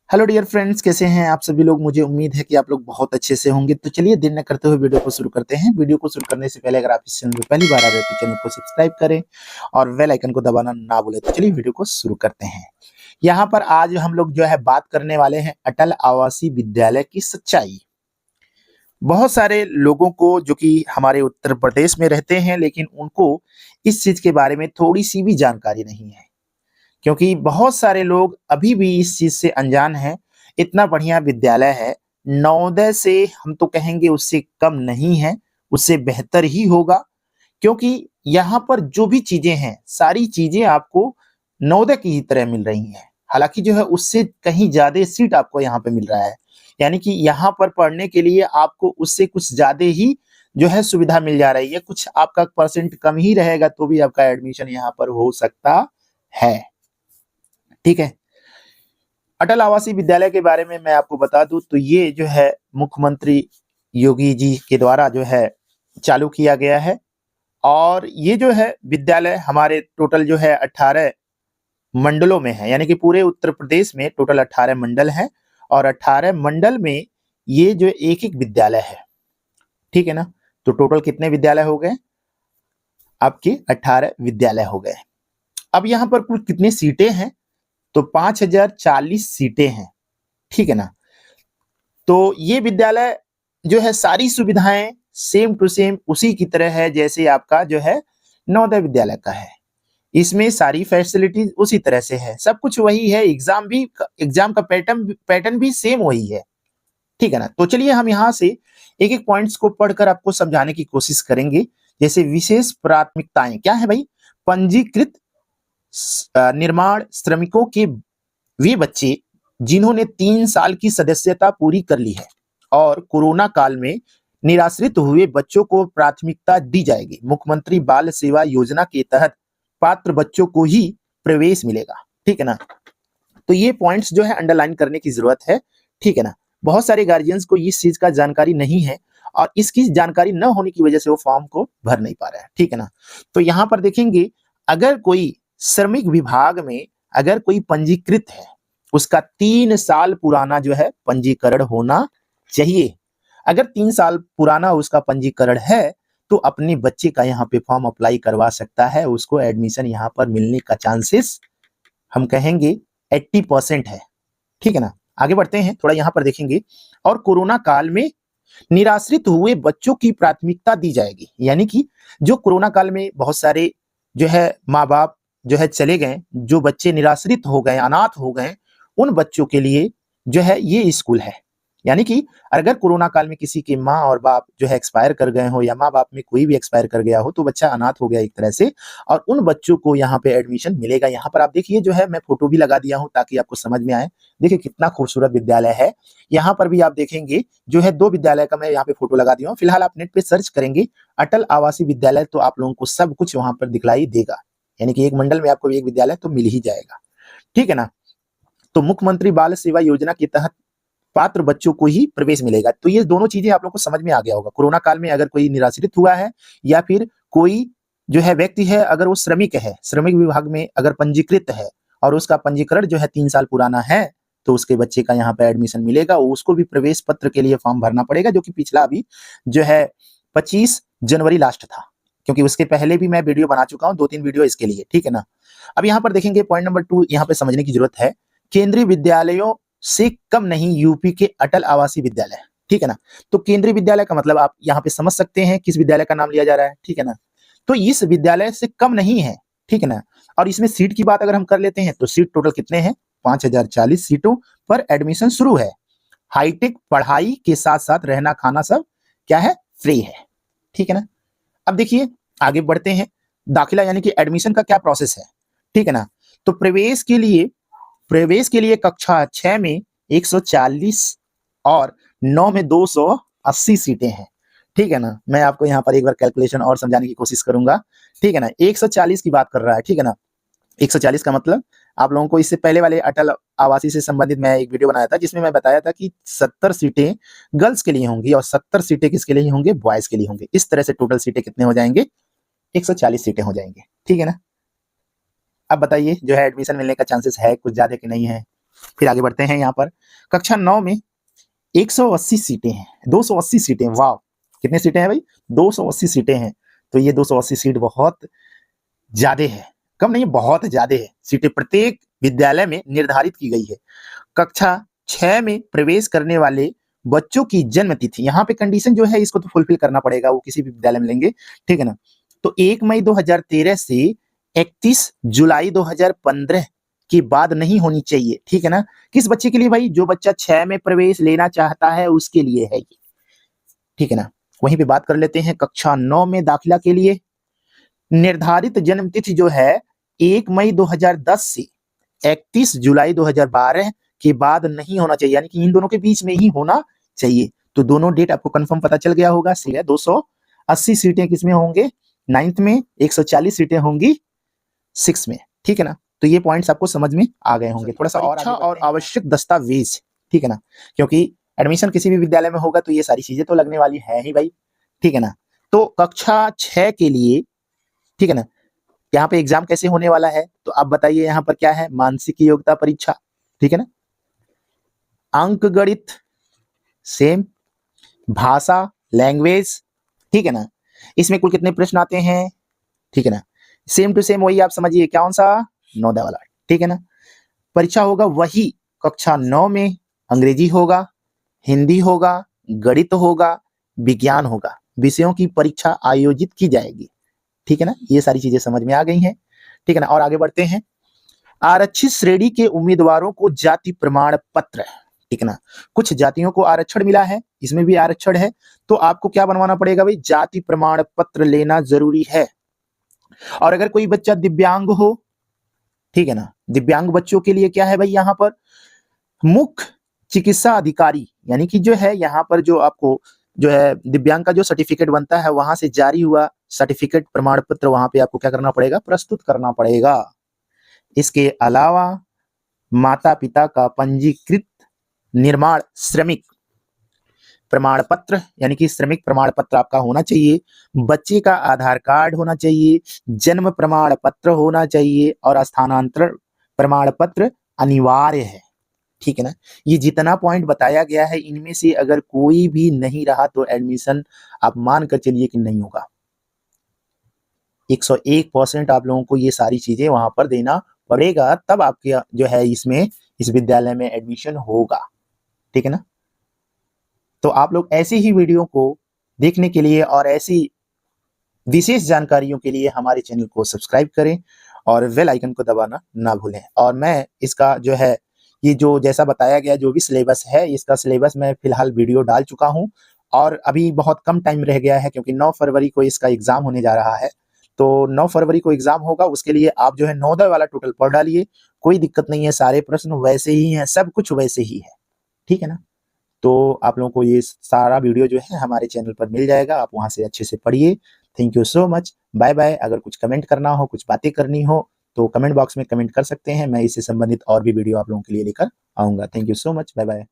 Hello dear friends, कैसे हैं आप सभी लोग। मुझे उम्मीद है कि आप लोग बहुत अच्छे से होंगे। तो चलिए देर न करते हुए वीडियो को शुरू करते हैं। वीडियो को शुरू करने से पहले अगर आप इस चैनल पर पहली बार आ रहे हैं तो चैनल को सब्सक्राइब करें और बेल आइकन को दबाना ना भूलें। तो चलिए वीडियो को शुरू करते हैं। यहाँ पर आज हम लोग जो है बात करने वाले हैं अटल आवासीय विद्यालय की सच्चाई। बहुत सारे लोगों को जो कि हमारे उत्तर प्रदेश में रहते हैं, लेकिन उनको इस चीज के बारे में थोड़ी सी भी जानकारी नहीं है, क्योंकि बहुत सारे लोग अभी भी इस चीज से अनजान हैं। इतना बढ़िया विद्यालय है, नवोदय से हम तो कहेंगे उससे कम नहीं है, उससे बेहतर ही होगा। क्योंकि यहाँ पर जो भी चीजें हैं, सारी चीजें आपको नवोदय की ही तरह मिल रही हैं। हालांकि जो है उससे कहीं ज्यादा सीट आपको यहाँ पे मिल रहा है, यानी कि यहाँ पर पढ़ने के लिए आपको उससे कुछ ज्यादा ही जो है सुविधा मिल जा रही है। कुछ आपका परसेंट कम ही रहेगा तो भी आपका एडमिशन यहाँ पर हो सकता है। ठीक है। अटल आवासीय विद्यालय के बारे में मैं आपको बता दूं तो ये जो है मुख्यमंत्री योगी जी के द्वारा जो है चालू किया गया है। और ये जो है विद्यालय हमारे टोटल जो है 18 मंडलों में है, यानी कि पूरे उत्तर प्रदेश में टोटल 18 मंडल हैं और 18 मंडल में ये जो एक एक विद्यालय है। ठीक है ना। तो टोटल कितने विद्यालय हो गए आपके? 18 विद्यालय हो गए। अब यहाँ पर कुल कितनी सीटें हैं? तो 5040 सीटें हैं। ठीक है ना। तो ये विद्यालय जो है सारी सुविधाएं सेम टू सेम उसी की तरह है जैसे आपका जो है नवोदय विद्यालय का है। इसमें सारी फैसिलिटीज उसी तरह से है, सब कुछ वही है। एग्जाम का पैटर्न भी सेम वही है। ठीक है ना। तो चलिए हम यहाँ से एक एक पॉइंट्स को पढ़कर आपको समझाने की कोशिश करेंगे। जैसे विशेष प्राथमिकताएं क्या है भाई? पंजीकृत निर्माण श्रमिकों के वे बच्चे जिन्होंने 3 साल की सदस्यता पूरी कर ली है और कोरोना काल में निराश्रित हुए बच्चों को प्राथमिकता दी जाएगी। मुख्यमंत्री बाल सेवा योजना के तहत पात्र बच्चों को ही प्रवेश मिलेगा। ठीक है ना। तो ये पॉइंट्स जो है अंडरलाइन करने की जरूरत है। ठीक है ना। बहुत सारे गार्जियंस को इस चीज का जानकारी नहीं है और इसकी जानकारी न होने की वजह से वो फॉर्म को भर नहीं पा रहे हैं। ठीक है ना। तो यहाँ पर देखेंगे, अगर कोई श्रमिक विभाग में अगर कोई पंजीकृत है, उसका 3 साल पुराना जो है पंजीकरण होना चाहिए। अगर 3 साल पुराना उसका पंजीकरण है तो अपने बच्चे का यहाँ पे फॉर्म अप्लाई करवा सकता है। उसको एडमिशन यहाँ पर मिलने का चांसेस हम कहेंगे 80% है। ठीक है ना। आगे बढ़ते हैं, थोड़ा यहाँ पर देखेंगे। और कोरोना काल में निराश्रित हुए बच्चों की प्राथमिकता दी जाएगी, यानी कि जो कोरोना काल में बहुत सारे जो है माँ बाप जो है चले गए, जो बच्चे निराश्रित हो गए, अनाथ हो गए, उन बच्चों के लिए जो है ये स्कूल है। यानी कि अगर कोरोना काल में किसी के माँ और बाप जो है एक्सपायर कर गए हो या माँ बाप में कोई भी एक्सपायर कर गया हो तो बच्चा अनाथ हो गया एक तरह से, और उन बच्चों को यहाँ पे एडमिशन मिलेगा। यहाँ पर आप देखिए जो है मैं फोटो भी लगा दिया हूँ ताकि आपको समझ में आए। देखिए कितना खूबसूरत विद्यालय है। यहाँ पर भी आप देखेंगे जो है 2 विद्यालय का मैं यहाँ पे फोटो लगा दिया हूँ। फिलहाल आप नेट पे सर्च करेंगे अटल आवासीय विद्यालय तो आप लोगों को सब कुछ वहां पर दिखलाई देगा, यानी कि एक मंडल में आपको एक विद्यालय तो मिल ही जाएगा। ठीक है ना। तो मुख्यमंत्री बाल सेवा योजना के तहत पात्र बच्चों को ही प्रवेश मिलेगा। तो ये दोनों चीजें आप लोगों को समझ में आ गया होगा। कोरोना काल में अगर कोई निराश्रित हुआ है या फिर कोई जो है व्यक्ति है, अगर वो श्रमिक है, श्रमिक विभाग में अगर पंजीकृत है और उसका पंजीकरण जो है 3 साल पुराना है तो उसके बच्चे का यहाँ पे एडमिशन मिलेगा। उसको भी प्रवेश पत्र के लिए फॉर्म भरना पड़ेगा, जो कि पिछला अभी जो है 25 जनवरी लास्ट था, क्योंकि उसके पहले भी मैं वीडियो बना चुका हूँ, 2-3 वीडियो इसके लिए। ठीक है ना। अब यहाँ पर देखेंगे पॉइंट नंबर 2 यहाँ पे समझने की जरूरत है। केंद्रीय विद्यालयों से कम नहीं यूपी के अटल आवासीय विद्यालय। ठीक है ना। तो केंद्रीय विद्यालय का मतलब आप यहाँ पे समझ सकते हैं किस विद्यालय का नाम लिया जा रहा है। ठीक है ना। तो इस विद्यालय से कम नहीं है। ठीक है ना। और इसमें सीट की बात अगर हम कर लेते हैं तो सीट टोटल कितने हैं? 5040 सीटों पर एडमिशन शुरू है। हाईटेक पढ़ाई के साथ साथ रहना खाना सब क्या है? फ्री है। ठीक है ना। अब देखिए आगे बढ़ते हैं। दाखिला यानी कि एडमिशन का क्या प्रोसेस है। ठीक है ना। तो प्रवेश के लिए कक्षा 6 में 140 और 9 में 280 सीटें हैं। ठीक है ना। मैं आपको यहाँ पर एक बार कैलकुलेशन और समझाने की कोशिश करूंगा। ठीक है ना। 140 की बात कर रहा है। ठीक है ना। 140 का मतलब आप लोगों को इससे पहले वाले अटल आवासीय से संबंधित मैं एक वीडियो बनाया था जिसमें मैं बताया था कि 70 सीटें गर्ल्स के लिए होंगी और 70 सीटें किसके लिए होंगे? बॉयज के लिए होंगे। इस तरह से टोटल सीटें कितने हो जाएंगे? 140 सीटें हो जाएंगे। ठीक है ना। अब बताइए जो है एडमिशन मिलने का चांसेस है कुछ ज्यादा कि नहीं है? फिर आगे बढ़ते हैं। यहाँ पर कक्षा 9 में 180 सीटें हैं, 280 सीटें, वाह कितने सीटें हैं भाई, 280 सीटें हैं। तो ये 280 सीट बहुत ज्यादा है, कम नहीं बहुत ज्यादा है। सीटें प्रत्येक विद्यालय में निर्धारित की गई है। कक्षा 6 में प्रवेश करने वाले बच्चों की जन्म तिथि, यहाँ पे कंडीशन जो है इसको तो फुलफिल करना पड़ेगा, वो किसी भी विद्यालय में लेंगे, ठीक है ना। तो 1 मई 2013 से 31 जुलाई 2015 के बाद नहीं होनी चाहिए, ठीक है ना। किस बच्चे के लिए भाई, जो बच्चा 6 में प्रवेश लेना चाहता है उसके लिए है ये, ठीक है ना। वहीं पे बात कर लेते हैं कक्षा 9 में दाखिला के लिए निर्धारित जन्म तिथि जो है 1 मई 2010 से 31 जुलाई 2012 के बाद नहीं होना चाहिए, यानी कि इन दोनों के बीच में ही होना चाहिए। तो दोनों डेट आपको कंफर्म पता चल गया होगा। 280 सीटें किसमें होंगे, 9th में, 140 सीटें होंगी 6 में, ठीक है ना। तो ये पॉइंट्स आपको समझ में आ गए होंगे। थोड़ा सा परीक्षा और आवश्यक दस्तावेज, ठीक है ना, क्योंकि एडमिशन किसी भी विद्यालय में होगा तो ये सारी चीजें तो लगने वाली है ही भाई, ठीक है ना। तो कक्षा 6 के लिए, ठीक है ना, यहाँ पे एग्जाम कैसे होने वाला है, तो आप बताइए यहाँ पर क्या है, मानसिक योग्यता परीक्षा, ठीक है ना, अंक गणित सेम, भाषा लैंग्वेज, ठीक है ना। इसमें कुल कितने प्रश्न आते हैं, ठीक है ना, सेम टू सेम वही आप समझिए, कौन सा, नवोदय वाला, ठीक है ना। परीक्षा होगा वही कक्षा 9 में, अंग्रेजी होगा, हिंदी होगा, गणित होगा, विज्ञान होगा, विषयों की परीक्षा आयोजित की जाएगी, ठीक है ना। ये सारी चीजें समझ में आ गई हैं, ठीक है ना। और आगे बढ़ते हैं। आरक्षित श्रेणी के उम्मीदवारों को जाति प्रमाण पत्र, ठीक है ना, कुछ जातियों को आरक्षण मिला है, इसमें भी आरक्षण है, तो आपको क्या बनवाना पड़ेगा भाई, जाति प्रमाण पत्र लेना जरूरी है। और अगर कोई बच्चा दिव्यांग हो, ठीक है ना, दिव्यांग बच्चों के लिए क्या है भाई, यहाँ पर मुख्य चिकित्सा अधिकारी, यानी कि जो है यहाँ पर जो आपको जो है दिव्यांग का जो सर्टिफिकेट बनता है वहां से जारी हुआ सर्टिफिकेट प्रमाण पत्र वहां पे आपको क्या करना पड़ेगा, प्रस्तुत करना पड़ेगा। इसके अलावा माता पिता का पंजीकृत निर्माण श्रमिक प्रमाण पत्र, यानी कि श्रमिक प्रमाण पत्र आपका होना चाहिए, बच्चे का आधार कार्ड होना चाहिए, जन्म प्रमाण पत्र होना चाहिए और स्थानांतरण प्रमाण पत्र अनिवार्य है, ठीक है ना। ये जितना पॉइंट बताया गया है इनमें से अगर कोई भी नहीं रहा तो एडमिशन आप मान कर चलिए कि नहीं होगा। 101% आप लोगों को ये सारी चीजें वहां पर देना पड़ेगा, तब आपके जो है इसमें इस विद्यालय में एडमिशन होगा, ठीक है ना। तो आप लोग ऐसी ही वीडियो को देखने के लिए और ऐसी विशेष जानकारियों के लिए हमारे चैनल को सब्सक्राइब करें और बेल आइकन को दबाना ना भूलें। और मैं इसका जो है ये जो जैसा बताया गया जो भी सिलेबस है, इसका सिलेबस मैं फिलहाल वीडियो डाल चुका हूं और अभी बहुत कम टाइम रह गया है क्योंकि 9 फरवरी को इसका एग्जाम होने जा रहा है। तो 9 फरवरी को एग्जाम होगा, उसके लिए आप जो है नवोदय वाला टोटल पढ़ डालिए, कोई दिक्कत नहीं है, सारे प्रश्न वैसे ही हैं, सब कुछ वैसे ही है, ठीक है ना। तो आप लोगों को ये सारा वीडियो जो है हमारे चैनल पर मिल जाएगा, आप वहां से अच्छे से पढ़िए। Thank you so much, bye bye. अगर कुछ कमेंट करना हो, कुछ बातें करनी हो तो कमेंट बॉक्स में कमेंट कर सकते हैं, मैं इससे संबंधित और भी वीडियो आप लोगों के लिए लेकर आऊंगा। Thank you so much, bye bye.